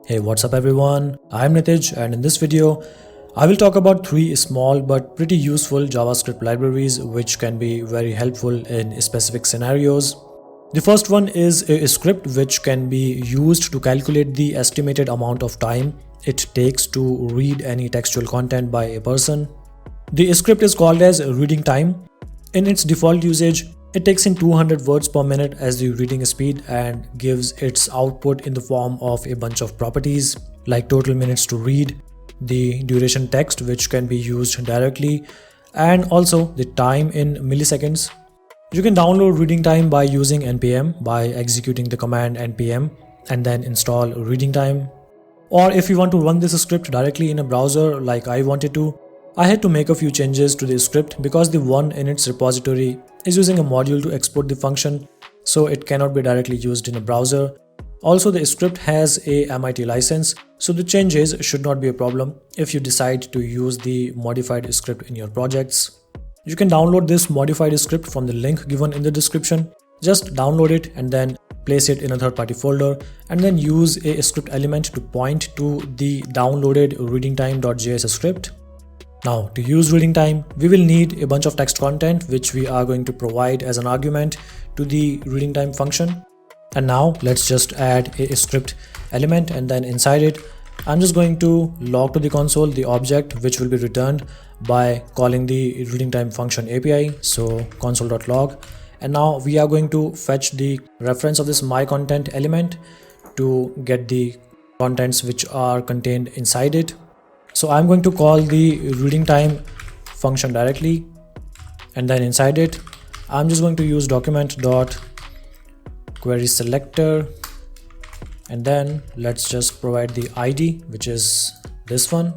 Hey, what's up everyone? I'm Nitij, and in this video, I will talk about three small but pretty useful JavaScript libraries which can be very helpful in specific scenarios. The first one is a script which can be used to calculate the estimated amount of time it takes to read any textual content by a person. The script is called as reading time. In its default usage, it takes in 200 words per minute as the reading speed and gives its output in the form of a bunch of properties like total minutes to read, the duration text which can be used directly, and also the time in milliseconds. You can download reading time by using npm by executing the command npm and then install reading time. Or if you want to run this script directly in a browser like I wanted to, I had to make a few changes to the script because the one in its repository is using a module to export the function, so it cannot be directly used in a browser. Also, the script has a MIT license, so the changes should not be a problem if you decide to use the modified script in your projects. You can download this modified script from the link given in the description. Just download it and then place it in a third-party folder, and then use a script element to point to the downloaded readingtime.js script. Now, to use reading time, we will need a bunch of text content which we are going to provide as an argument to the reading time function. And now let's just add a script element, and then inside it, I'm just going to log to the console the object which will be returned by calling the reading time function API. So console.log. And now we are going to fetch the reference of this my content element to get the contents which are contained inside it. So I'm going to call the reading time function directly, and then inside it I'm just going to use document.querySelector, and then let's just provide the ID which is this one,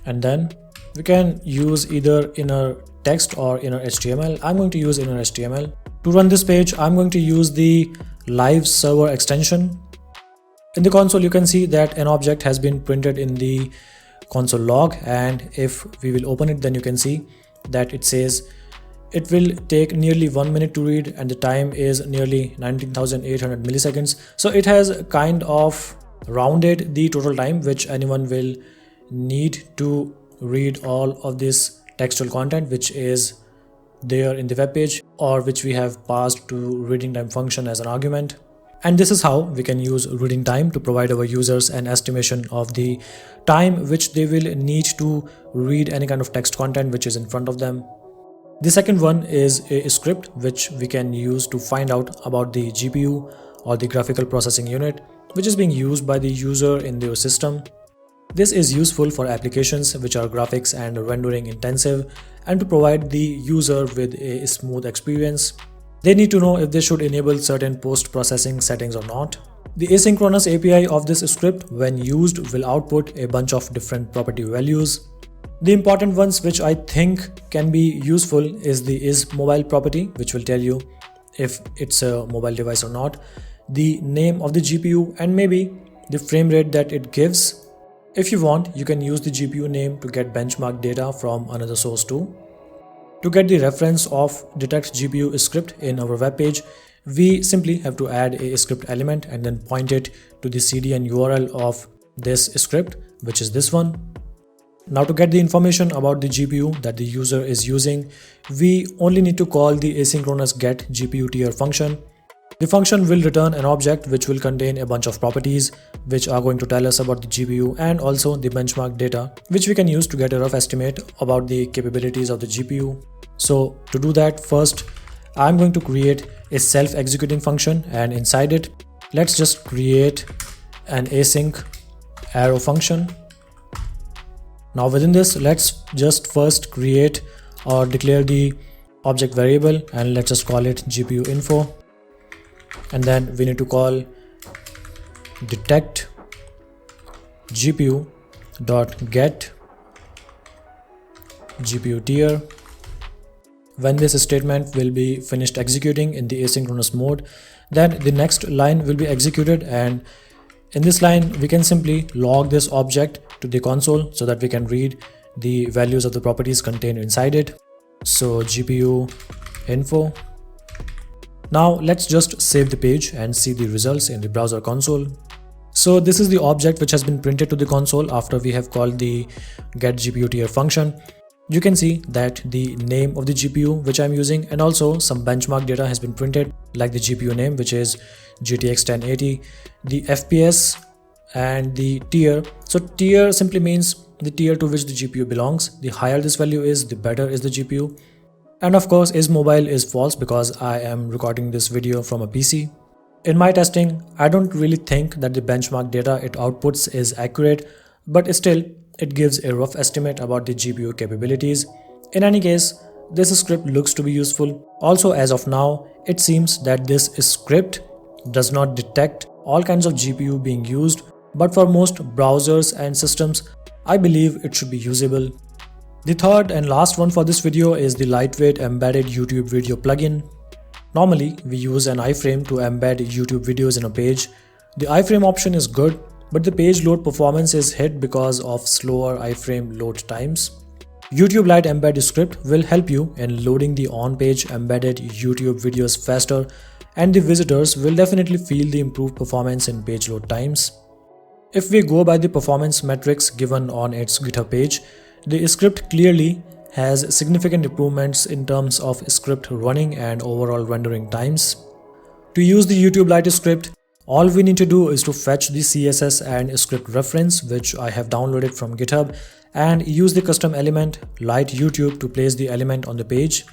and then we can use either inner text or inner HTML. I'm going to use inner HTML. To run this page, I'm going to use the live server extension. In the console, you can see that an object has been printed in the console log, and if we will open it, then you can see that it says it will take nearly 1 minute to read and the time is nearly 19,800 milliseconds. So it has kind of rounded the total time which anyone will need to read all of this textual content which is there in the web page, or which we have passed to reading time function as an argument. And this is how we can use reading time to provide our users an estimation of the time which they will need to read any kind of text content which is in front of them. The second one is a script which we can use to find out about the GPU or the graphical processing unit which is being used by the user in their system. This is useful for applications which are graphics and rendering intensive, and to provide the user with a smooth experience. They need to know if they should enable certain post-processing settings or not. The asynchronous API of this script, when used, will output a bunch of different property values. The important ones which I think can be useful is the isMobile property, which will tell you if it's a mobile device or not, the name of the GPU, and maybe the frame rate that it gives. If you want, you can use the GPU name to get benchmark data from another source too. To get the reference of detect GPU script in our web page, we simply have to add a script element and then point it to the CDN URL of this script, which is this one. Now, to get the information about the GPU that the user is using, we only need to call the asynchronous get GPU tier function. The function will return an object which will contain a bunch of properties which are going to tell us about the GPU and also the benchmark data which we can use to get a rough estimate about the capabilities of the GPU. So to do that, first I'm going to create a self-executing function, and inside it let's just create an async arrow function. Now within this, let's just first create or declare the object variable, and let's just call it GPU info. And then we need to call detect GPU.get GPU tier. When this statement will be finished executing in the asynchronous mode, then the next line will be executed, and in this line we can simply log this object to the console so that we can read the values of the properties contained inside it. So GPU info. Now let's just save the page and see the results in the browser console. So this is the object which has been printed to the console after we have called the getGPUTier function. You can see that the name of the GPU which I'm using and also some benchmark data has been printed, like the GPU name, which is GTX 1080, the FPS and the tier. So tier simply means the tier to which the GPU belongs. The higher this value is, the better is the GPU. And of course, is mobile is false because I am recording this video from a PC. In my testing, I don't really think that the benchmark data it outputs is accurate, but still it gives a rough estimate about the GPU capabilities. In any case, this script looks to be useful. Also, as of now, it seems that this script does not detect all kinds of GPU being used, but for most browsers and systems, I believe it should be usable. The third and last one for this video is the lightweight embedded YouTube video plugin. Normally, we use an iframe to embed YouTube videos in a page. The iframe option is good, but the page load performance is hit because of slower iframe load times. YouTube Lite Embed script will help you in loading the on-page embedded YouTube videos faster, and the visitors will definitely feel the improved performance in page load times. If we go by the performance metrics given on its GitHub page, the script clearly has significant improvements in terms of script running and overall rendering times. To use the YouTube Lite script, all we need to do is to fetch the CSS and script reference which I have downloaded from GitHub and use the custom element Lite YouTube to place the element on the page.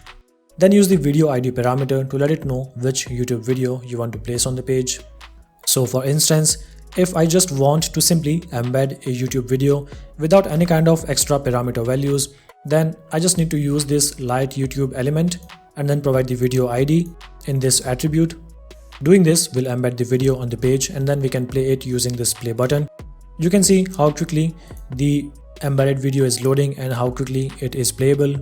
Then use the video ID parameter to let it know which YouTube video you want to place on the page. So for instance, if I just want to simply embed a YouTube video without any kind of extra parameter values, then I just need to use this Lite YouTube element and then provide the video ID in this attribute. Doing this will embed the video on the page and then we can play it using this play button. You can see how quickly the embedded video is loading and how quickly it is playable.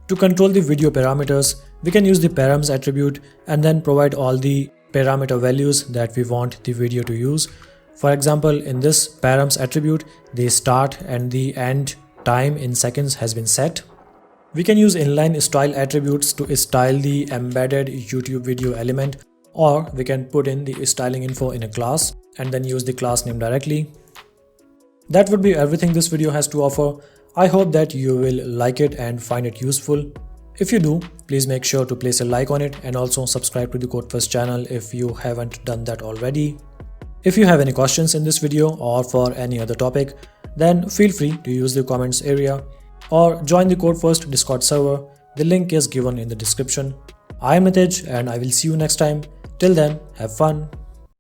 To control the video parameters, we can use the params attribute and then provide all the parameter values that we want the video to use. For example, in this params attribute, the start and the end time in seconds has been set. We can use inline style attributes to style the embedded YouTube video element, or we can put in the styling info in a class and then use the class name directly. That would be everything this video has to offer. I hope that you will like it and find it useful. If you do, please make sure to place a like on it and also subscribe to the CodeFirst channel if you haven't done that already. If you have any questions in this video or for any other topic, then feel free to use the comments area or join the CodeFirst Discord server. The link is given in the description. I am Nitij and I will see you next time. Till then, have fun.